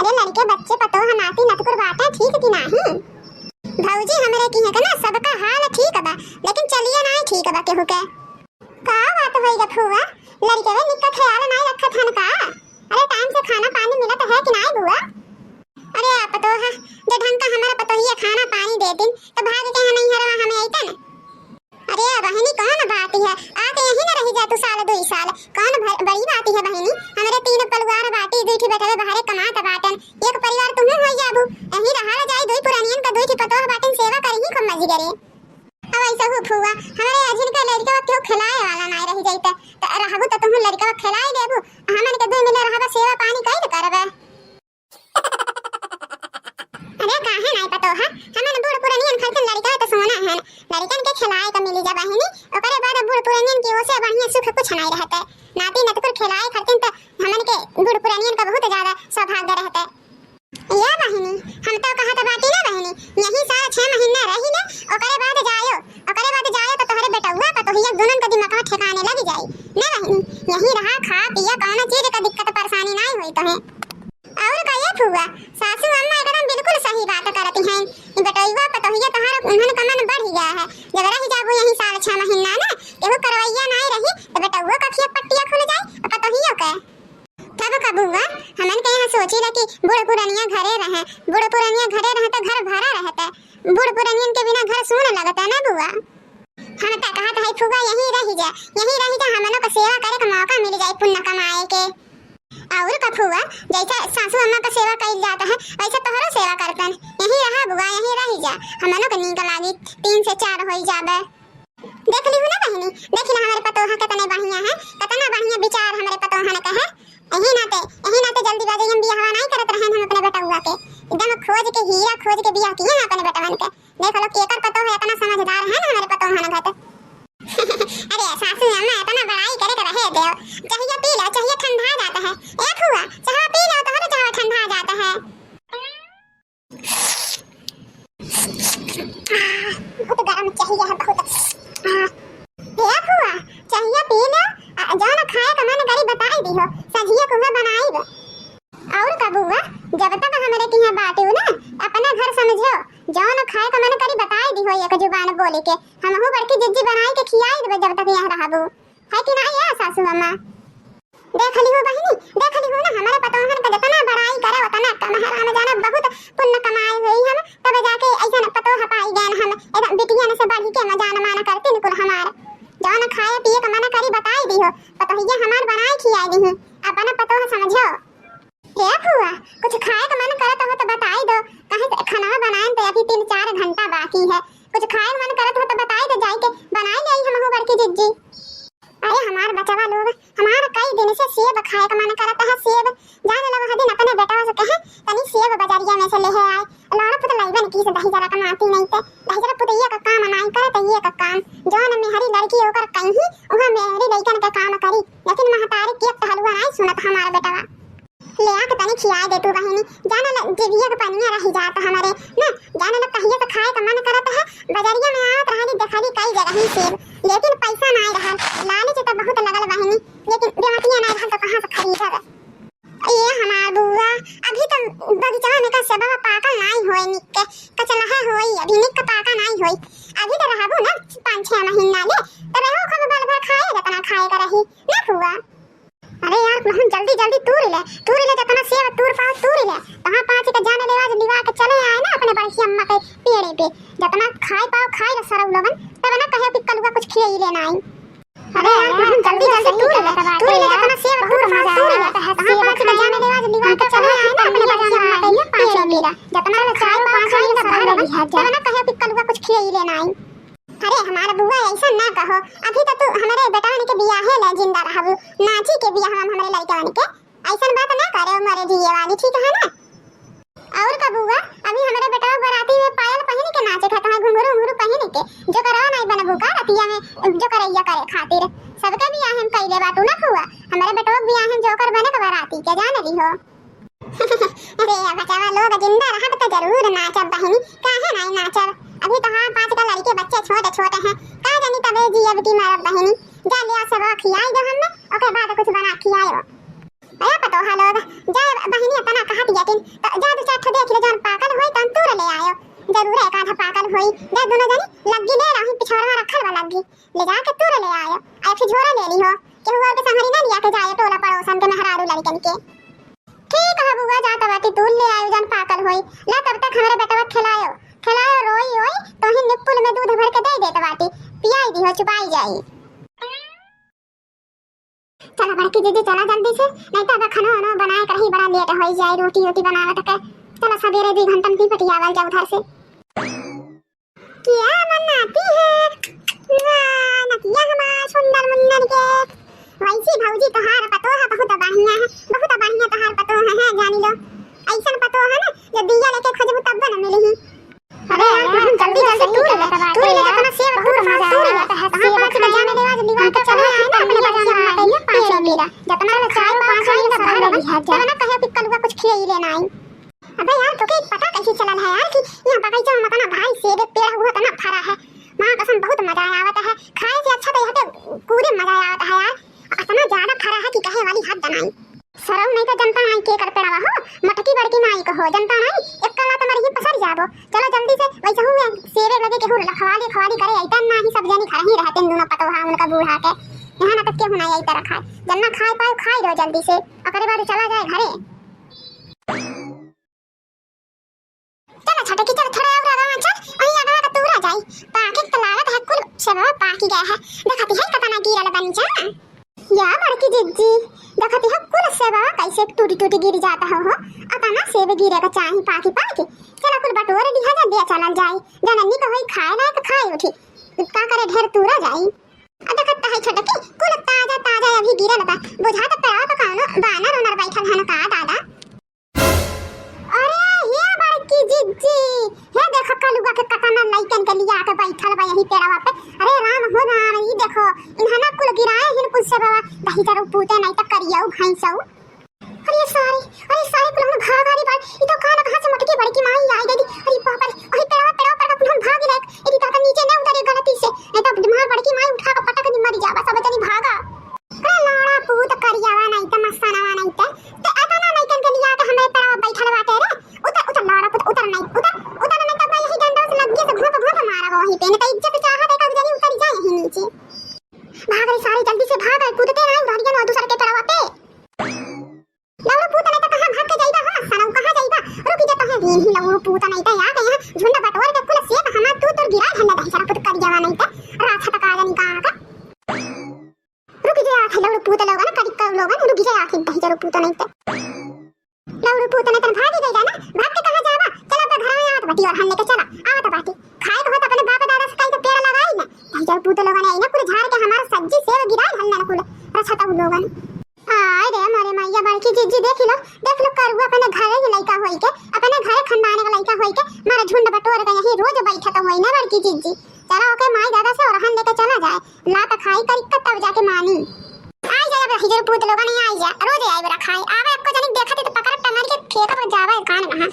अरे लड़के बच्चे पतोह नाती नतकुर बाटे ठीक कि नाही। भौजी हमरे की है ना सबका हाल ठीक बा लेकिन चलिए ना ठीक बा केहू के का बात होई ग फुआ लड़के वे निक्का ख्याल नहीं रखत हन का। अरे टाइम से खाना पानी मिलत है कि नहीं बुआ। अरे पतोह जे ढंग का हमारा पतोहिया खाना पानी दे दिन तो भाग के नहीं हरवा हमें आइतन। अरे बहनी कौन बात है आके यहीं ना रही जा तू साल 2 साल कौन बड़ी बात है बहनी। हमरे 3 परिवार बाटी दुठी बैठे बाहर कमात बाटन एक परिवार तुम्हें होई जाबू यहीं रहा जाई 2 पुरानियन का 2 पतोह बाटन सेवा करही खूब मजी करे। अब ऐसा हो फुआ हमारे अजिन का लड़का क्यों खिलाए वाला नहीं रह जाइता तो रहबू तो तुम लड़का खिलाए देबू हमन के 2 महीना रहबा सेवा पानी कइल करबे। अरे काहे नहीं पतोह हमन बूढ़ पुरानियन खलतन लड़का तो सोना है लड़कन के खिलाए का मिली जा बहनी ओकरे बाद बूढ़ पुरानियन की ओसे बढ़िया सुख कुछ नहीं रहता नाती नतकुर खिलाए खलतन तो हमन के बूढ़ पुरानियन का बहुत ज्यादा सौभाग्य रहता। या बहनी हम तो कहत बाटी ना बहनी यही साल 6 महीना रही ले ओकरे बाद जायो तो तोहरे बेटौआ पतोहिया दोनों का दिमाग ठिकाने लग जाई ना बहनी यही रहा खा पिया कौन चीज का दिक्कत परेशानी नहीं होई तोहे। और कहिए फुआ सासू अम्मा एकदम बिल्कुल सही बात करती हैं बेटौआ पतोहिया तोहरा उन्हन का मन बढ़ गया है जब रह जाबू यही साल 6 महीना ना केहू करवैया नहीं रही तो बेटौआ का खिया पट्टिया खुल जाई और पतोहिया के तब कबुआ हमन के यहाँ सोची ला कि बूढ़ पुरानिया घरे रहे बूढ़ पुरानिया घरे रहे तो घर भरा रहता बूढ़ पुरानियन के बिना घर सुन लगता ना बुआ। हम तो कहत है फुआ यहीं रह जा हमनों का सेवा करे का मौका मिल जाए पुण्य कमाए के। और का फुआ जैसा सासू अम्मा का सेवा कइल जाता है वैसा तोहरो सेवा करतन यहीं रहा बुआ यहीं रह जा हमनों के नीक लागी 3 से 4 होई जाबे। देख ली ना बहनी देखी ना हमारे पतोहा कितने बढ़िया है कितना बढ़िया विचार हमारे पतोहन का है यही नाते जल्दीबाजी हम बियाह नहीं करत रहे हम अपने बेटौआ के एकदम खोज के हीरा खोज के बियाह किए हैं अपने बेटवन के देख लो केकर पतोह है इतना समझदार है ना हमारे पतोहन का तो। अरे सासू अम्मा इतना बड़ाई करे तो रहे दो चाहिए पी लो चाहिए ठंडा जाता है ए फुआ चाह पी लो तो चाह ठंडा जाता है बहुत गरम चाहिए है बहुत। ए फुआ चाहिए पी लो जो ना खाए का मन करी बताई दी हो सजिए को बनाई बे। और कबुआ जब तक हमरे की यहां बाटू ना अपना घर समझो जो ना खाए का मन करी बताई दी हो एक जुबान बोले के हमहु बड़की जिज्जी बनाई के खियाई देबे जब तक यहां रहबू है कि नहीं है सासू अम्मा। देख ली हो बहनी देख ली हो ना हमारे पतोहन का जितना बड़ाई करे उतना कम है हम जाना बहुत पुण्य कमाई हुई हम तब जाके ऐसा पतोह पाई गए हम एकदम बिटिया ने से बढ़ी के मजान माना करती निकुल हमार जो ना खाए पिए का मन करी बताई दी हो पतोहिया हमार बनाई खियाई दी अपना पतोह समझो। हे फुआ कुछ खाए का मन करत हो तो बताई दो कहीं खाना बनाए तो अभी 3-4 घंटा बाकी है कुछ खाए का मन करत हो तो बताई दो जाके बनाई ले हमहु बड़की जिज्जी। अरे हमार बचवा लोग हमार कई दिन से सेब खाए का मन करत है सेब जाने लगा दिन अपने बेटा से कहे तनी सेब बाजारिया में से ले आए लाना पुत लाइबन की से दही जरा कमाती नहीं ते दही जरा पुत ये का काम नहीं करत ये का काम जोन में हरी लड़की होकर कहीं वहां मेरी लड़कन का काम करी लेकिन महतारी के हलवा नहीं सुनत हमारा बेटा ले आके तनी खियाए दे तू बहनी जाने जिभिया का पानिया रह जाता हमारे ना जाने लग कहिए तो खाए का मन करत है बाजारिया में आवत रहली देखली कई जगह ही सेब लेकिन पैसा नहीं रहल लालच तो बहुत लगल बहनी लेकिन बेवतिया नहीं रहल तो कहां से खरीदब। ये हमार बुआ अभी तो बगीचा में का सेब पाकल नहीं होई निक कचलहा होई अभी निक पाका नहीं होई अभी तो रहबू ना 5-6 महीना ले तो रहो खूब बल भर खाए जितना खाए का रही ना बुआ। अरे यार हम जल्दी तूर ले जितना सेब तूर ले वहां 5 का जाने लेवा लिवा के चले आए ना अपने बड़की अम्मा के पेड़े पे जितना खाए पाओ खाए रे सरौ लोगन तब ना कहे कि कलुआ कुछ खिलाई लेना आई। अरे यार हम जल्दी तूर ले जितना सेब तूर ले वहां 5 का जाने लेवा लिवा के चले आए ना अपने बड़की अम्मा के पेड़े पे जितना खाए पाओ खाए रे सरौ लोगन तब ना कहे कि कलुआ कुछ खिलाई लेना आई। अरे हमारा बुआ ऐसा ना कहो अभी तो तू हमारे बेटावन के बियाह है ले जिंदा रहबू नाची के बियाह हम हमारे लड़कावन के ऐसा बात ना करे मरे जिए वाली ठीक है ना। और का बुआ अभी हमारे बेटा बराती में पायल पहन के नाचे खाता है घुंघरू पहन के जो करवा नहीं बनबू का रतिया में जो करैया करे खातिर सबका बियाह हम कइले बाटू ना बुआ हमारे बेटा बियाह हम जो कर बने के बराती के जान ली हो। अरे बचावा लोग जिंदा रहब तो जरूर नाचब बहनी काहे नहीं नाचब अभी तो हाँ 5 का लड़के बच्चे छोटे हैं का जानी तबे जी अब की मारब बहनी जा ले सब खियाई दो हमने ओके बाद कुछ बना खियायो। अया पतो हालो जा बहिनी तना कहत यातिन जा दो चार ठो देख ले जान पाकल होई तन तूर ले आयो जरूर एक आधा पाकल होई जा दोनों जनी लग्गी ले रही पिछोरा में रखल वाला लग्गी ले जा के तूर ले आयो आई फिर झोरा ले ली हो के हुआ के संहरी ना लिया के जाए टोला पड़ोसन के मेहरारू लड़कन के ठीक है बुआ जा तबाती तूर ले आयो जान पाकल होई ला तब तक हमारे बेटवा खिलायो खिलायो रोई ओई तो ही निप्पुल में दूध भर के दे दे तबाती पियाई दी हो छुपाई जाई चला बड़की दीदी चला जल्दी से नहीं तो अब खाना वाना बनाए कर ही बड़ा लेट हो जाए रोटी रोटी बनावे तक चला सवेरे 2 घंटा में पटियावल जा उधर से क्या बनाती है वाह नतिया हमारा सुंदर मुन्नर के वैसी भौजी तोहार पतो है बहुत बढ़िया तोहार पतो है जानी लो ऐसा पतो है ना जब दिया लेके खोजबू तब न मिलही अरे जल्दी जल्दी तू ले अपना सेब बहुत मजा आता है सेब के जाने देवा जल्दी वहां पे चला है ना अपने बच्चे माटेंगे 5 मेरा जितना 4-5 मिनट बाहर लगी है जाना कहे कि कलुआ कुछ खिला ही लेना आई अबे यार तो पता कैसे चलल है यार कि यहां बगीचा में मकाना भाई सेब पेड़ हुआ तना फरा है मां कसम बहुत मजा आता है खाए से अच्छा तो यहां पे पूरे मजा आता है यार इतना ज्यादा फरा है कि कहे वाली हद बनाई सरम नहीं तो जनता नहीं के कर पेड़वा हो मटकी बड़की नाई कहो जनता नहीं एक कला तुम्हारी ही पसर जाबो चलो जल्दी से वैसे हूं सेरे लगे के हो खवाली करे ऐतन ना ही सब जनी खा ही रहते दोनों पतो हा उनका बूढ़ा के यहां ना तक के होना यही तरह खाए जन्ना खाए पाए खाई दो जल्दी से अकरे बाद चला जाए घरे चलो छोटे की चल थोड़ा और आगा चल अही आगा का तूरा जाई पाके तो लागत है कुल सेवा पाकी गया है देखती है कतना गिरल बन जा या बड़की जिज्जी देखती है कुल सेवा कैसे टूटी टूटी गिर जाता है हो अतना सेब गिरे का चाही पाकी पाकी चला कुल बटोरे दिखा जा दे चलल जाई जननी को होई खाए ना तो खाए उठी का करे ढेर तूरा जाई देखता है छोटकी कुल ताजा ताजा अभी गिरल बा बुझा तो पेड़ा तो कानो बानर ओनर बैठल हन का दादा अरे ये बड़की जिज्जी हे देखो कलुआ के कतना लइकन के लिया के बैठल बा यही पेड़वा पे अरे राम हो राम ई देखो इन्हना कुल गिराए हिन कुल से बाबा दही जरो पूते नहीं तो करियो भैंसौ अरे सारे कुल हम भाग आरी बात ई तो कहां से मटकी बड़की माई आई गई अरे बाप रे अरे पेड़वा पर कुल हम भाग ले ई तो नीचे ना उतरे गलती से नहीं तो दिमाग बड़की माई उठा के पटक दी मर जावा सब जनी भागा अरे लाड़ा पूत करियावा नहीं तो मस्तानावा नहीं तो अतना लइकन के लिया के हमें पेड़वा बैठल बाटे रे उतर लाड़ा पूत उतर नहीं तो भाई यही डंडा से लग गया तो घोप मारा वही पे नहीं तो इज्जत चाहत है कब जनी उतर जाए यही नीचे भाग रे सारे जल्दी से भाग कूदते ना धरिया ना दूसरे के पेड़वा पे लवड़ा पूत नहीं तो कहां भाग के जाइबा हां सनौ कहां जाइबा रुक जा तो है ही लवड़ा पूत नहीं तो आ गया झुंड बटोर के कुल सेब हमा तू गिरा धन्ना दही सारा पूत कर जावा नहीं तो राछा तक आ जानी कहां का रुक जा लवड़ा पूत लोग ना कदी कर लोग रुक जा आखिर दही जरो पूत नहीं तो लवड़ा पूत नहीं तो भाग ही गई ना भाग के कहां जावा चल अब घर में आवत बाटी और हम लेके चला आवत बाटी खाए को तो अपने बाप दादा से कहीं तो पेड़ लगाई ना दही जरो पूत लोग ने आई ना पूरे झाड़ के हमारा सब्जी सेब गिरा धन्ना ना कुल राछा तक लोगन आय रे मारे मैया बड़की जिज्जी देख लो करुआ अपने घरे के लइका होई के अपने घरे खंडाने का लइका होई के मारे झुंड बटोर के यही रोज बैठा तो होई ना बड़की जिज्जी चला ओके माई दादा से और हम लेके चला जाए ला तो खाई करी तब जाके मानी आई जाए अब हिजर पूत लोग नहीं आई जा रोज आई बड़ा खाई आवे आपको जनी देखते तो पकड़ टंगर के फेंका पर जावे कान में